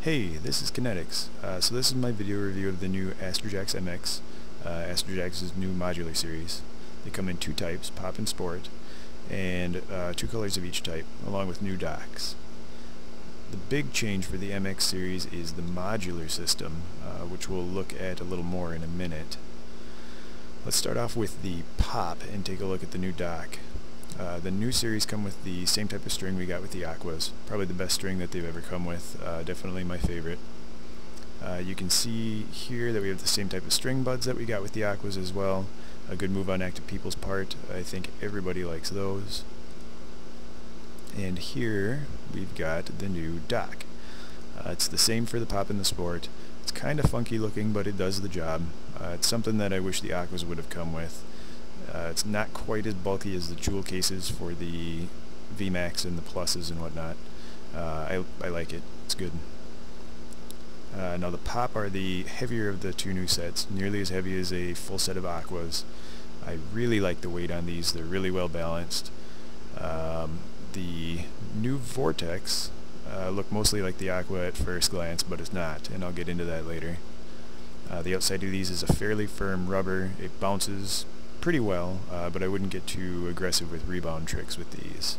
Hey, this is Kinetics. So this is my video review of the new Astrojax MX, Astrojax's new modular series. They come in two types, Pop and Sport, and two colors of each type, along with new docks. The big change for the MX series is the modular system, which we'll look at a little more in a minute. Let's start off with the Pop and take a look at the new dock. The new series come with the same type of string we got with the Aquas. Probably the best string that they've ever come with. Definitely my favorite. You can see here that we have the same type of string buds that we got with the Aquas as well. A good move on Active People's part. I think everybody likes those. And here we've got the new dock. It's the same for the Pop and the Sport. It's kind of funky looking, but it does the job. It's something that I wish the Aquas would have come with. It's not quite as bulky as the jewel cases for the VMAX and the Pluses and whatnot. I like it. It's good. Now the Pop are the heavier of the two new sets, nearly as heavy as a full set of Aquas. I really like the weight on these. They're really well balanced. The new Vortex look mostly like the Aqua at first glance, but it's not, and I'll get into that later. The outside of these is a fairly firm rubber. It bounces pretty well, but I wouldn't get too aggressive with rebound tricks with these.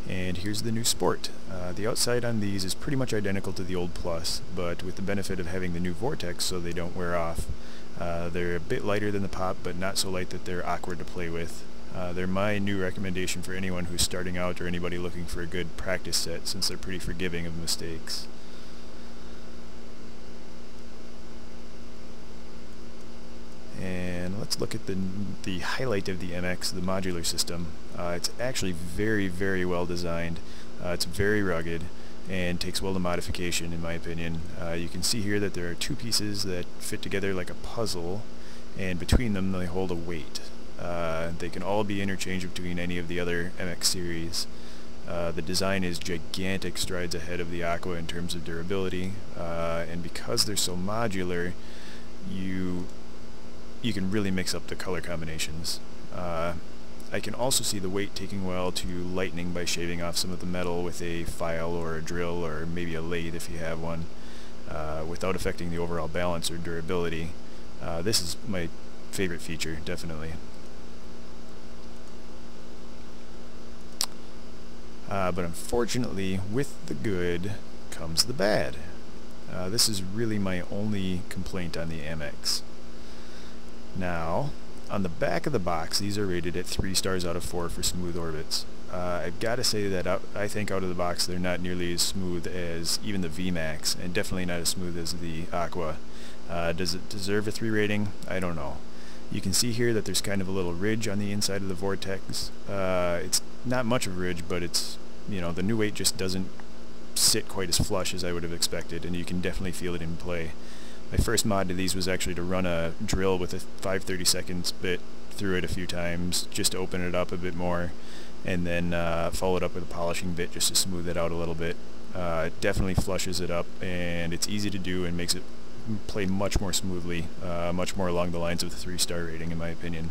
And here's the new Sport. The outside on these is pretty much identical to the old Plus, but with the benefit of having the new Vortex so they don't wear off. They're a bit lighter than the Pop, but not so light that they're awkward to play with. They're my new recommendation for anyone who's starting out or anybody looking for a good practice set, since they're pretty forgiving of mistakes. And let's look at the highlight of the MX, the modular system. It's actually very, very well designed. It's very rugged and takes well to modification, in my opinion. You can see here that there are two pieces that fit together like a puzzle, and between them they hold a weight. They can all be interchanged between any of the other MX series. The design is gigantic strides ahead of the Aqua in terms of durability, and because they're so modular, you can really mix up the color combinations. I can also see the weight taking well to lightening by shaving off some of the metal with a file or a drill or maybe a lathe if you have one, without affecting the overall balance or durability. This is my favorite feature, definitely. But unfortunately, with the good comes the bad. This is really my only complaint on the MX. Now, on the back of the box, these are rated at 3 stars out of 4 for smooth orbits. I've got to say that I think out of the box they're not nearly as smooth as even the VMAX, and definitely not as smooth as the Aqua. Does it deserve a 3 rating? I don't know. You can see here that there's kind of a little ridge on the inside of the Vortex. It's not much of a ridge, but it's, you know, the new weight just doesn't sit quite as flush as I would have expected, and you can definitely feel it in play. My first mod to these was actually to run a drill with a 5/32 bit through it a few times just to open it up a bit more, and then follow it up with a polishing bit just to smooth it out a little bit. It definitely flushes it up, and it's easy to do and makes it play much more smoothly, much more along the lines of the 3-star rating in my opinion.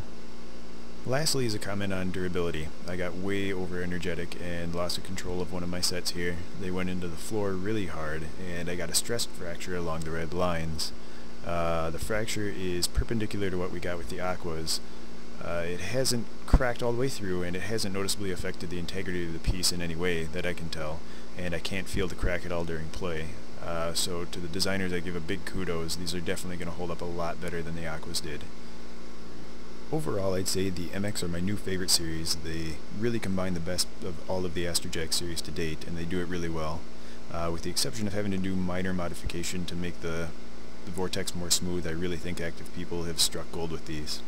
Lastly is a comment on durability. I got way over energetic and lost control of one of my sets here. They went into the floor really hard, and I got a stress fracture along the red lines. The fracture is perpendicular to what we got with the Aquas. It hasn't cracked all the way through, and it hasn't noticeably affected the integrity of the piece in any way that I can tell, and I can't feel the crack at all during play. So to the designers I give a big kudos. These are definitely going to hold up a lot better than the Aquas did. Overall, I'd say the MX are my new favorite series. They really combine the best of all of the Astrojax series to date, and they do it really well. With the exception of having to do minor modification to make the Vortex more smooth, I really think Active People have struck gold with these.